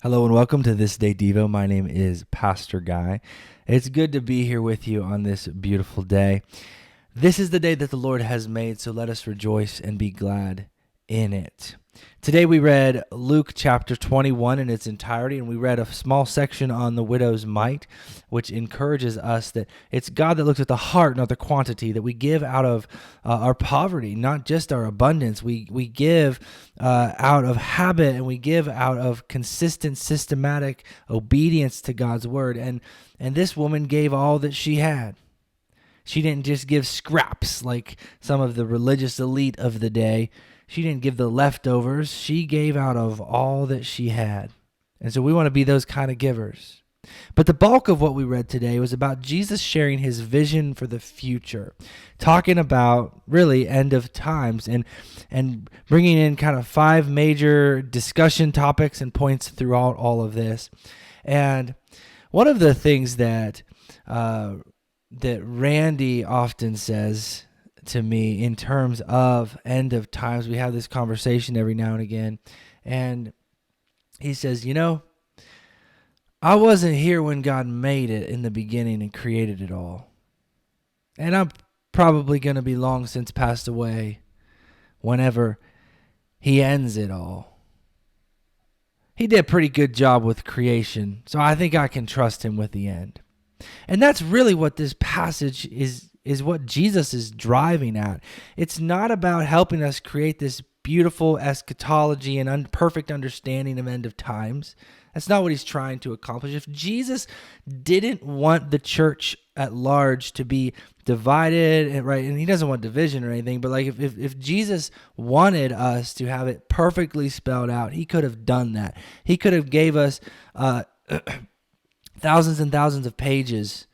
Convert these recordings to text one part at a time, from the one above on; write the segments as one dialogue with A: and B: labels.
A: Hello and welcome to This Day Devo. My name is Pastor Guy. It's good to be here with you on this beautiful day. This is the day that the Lord has made, so let us rejoice and be glad in it. Today we read Luke chapter 21 in its entirety, and we read a small section on the widow's mite, which encourages us that it's God that looks at the heart, not the quantity, that we give out of our poverty, not just our abundance. We give out of habit, and we give out of consistent, systematic obedience to God's word. And this woman gave all that she had. She didn't just give scraps like some of the religious elite of the day. She didn't give the leftovers. She gave out of all that she had. And so we want to be those kind of givers. But the bulk of what we read today was about Jesus sharing his vision for the future, talking about really end of times and bringing in kind of 5 major discussion topics and points throughout all of this. And one of the things that Randy often says to me in terms of end of times, we have this conversation every now and again, and he says, I wasn't here when God made it in the beginning and created it all, and I'm probably going to be long since passed away whenever he ends it all. He did a pretty good job with creation, so I think I can trust him with the end. And that's really what this passage is what Jesus is driving at. It's not about helping us create this beautiful eschatology and perfect understanding of end of times. That's not what he's trying to accomplish. If Jesus didn't want the church at large to be divided, and he doesn't want division or anything, but like if Jesus wanted us to have it perfectly spelled out, he could have done that. He could have gave us thousands and thousands of pages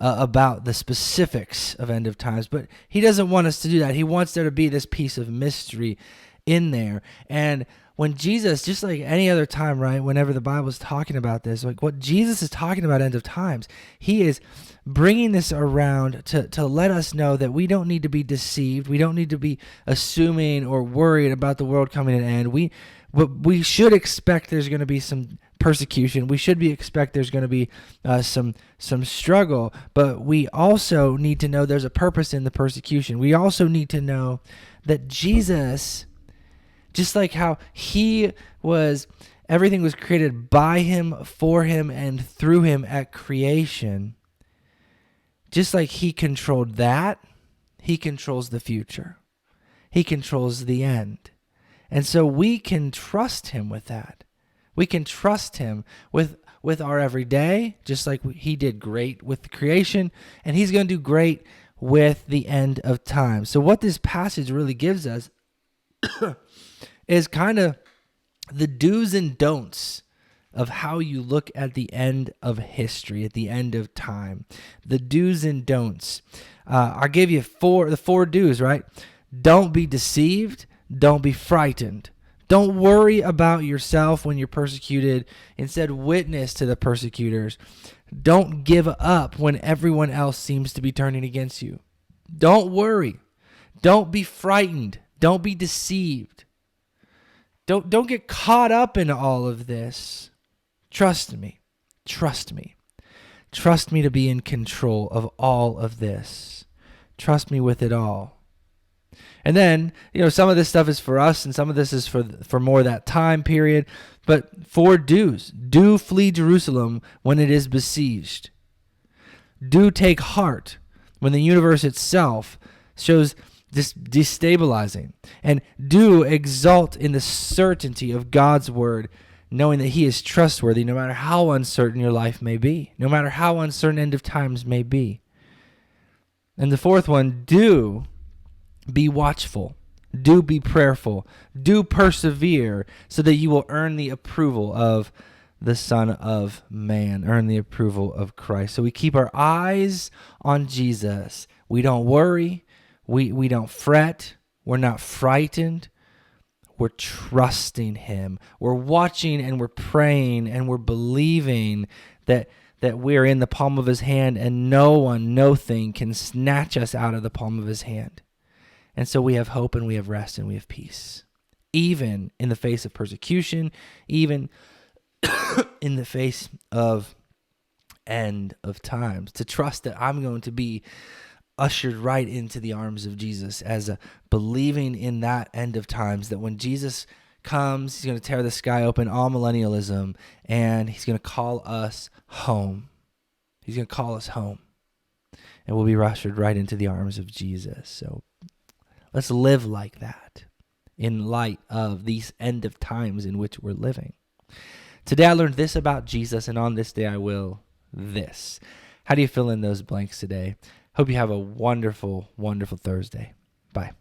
A: about the specifics of end of times, but he doesn't want us to do that. He wants there to be this piece of mystery in there. And when Jesus, just like any other time, right, whenever the Bible is talking about this, like what Jesus is talking about end of times, he is bringing this around to let us know that we don't need to be deceived. We don't need to be assuming or worried about the world coming to an end. But we should expect there's going to be some persecution. We should expect there's going to be some struggle, but we also need to know there's a purpose in the persecution. We also need to know that Jesus, just like how everything was created by him, for him, and through him at creation, just like he controlled that, he controls the future. He controls the end. And so we can trust him with that. We can trust him with our everyday, just like he did great with the creation, and he's going to do great with the end of time. So what this passage really gives us is kind of the do's and don'ts of how you look at the end of history, at the end of time. The do's and don'ts. I'll give you the 4 do's, right? Don't be deceived. Don't be frightened. Don't worry about yourself when you're persecuted. Instead, witness to the persecutors. Don't give up when everyone else seems to be turning against you. Don't worry. Don't be frightened. Don't be deceived. Don't get caught up in all of this. Trust me. Trust me. Trust me to be in control of all of this. Trust me with it all. And then, some of this stuff is for us and some of this is for more that time period. But 4 do's. Do flee Jerusalem when it is besieged. Do take heart when the universe itself shows this destabilizing. And do exult in the certainty of God's word, knowing that he is trustworthy no matter how uncertain your life may be, no matter how uncertain end of times may be. And the 4th one, do be watchful. Do be prayerful. Do persevere so that you will earn the approval of the Son of Man, earn the approval of Christ. So we keep our eyes on Jesus. We don't worry. We don't fret. We're not frightened. We're trusting him. We're watching and we're praying and we're believing that we're in the palm of his hand and no one, no thing can snatch us out of the palm of his hand. And so we have hope and we have rest and we have peace, even in the face of persecution, even in the face of end of times, to trust that I'm going to be ushered right into the arms of Jesus, as a believing in that end of times, that when Jesus comes, he's going to tear the sky open, all millennialism, and he's going to call us home. He's going to call us home, and we'll be ushered right into the arms of Jesus. So let's live like that in light of these end of times in which we're living. Today I learned this about Jesus, and on this day I will this. How do you fill in those blanks today? Hope you have a wonderful, wonderful Thursday. Bye.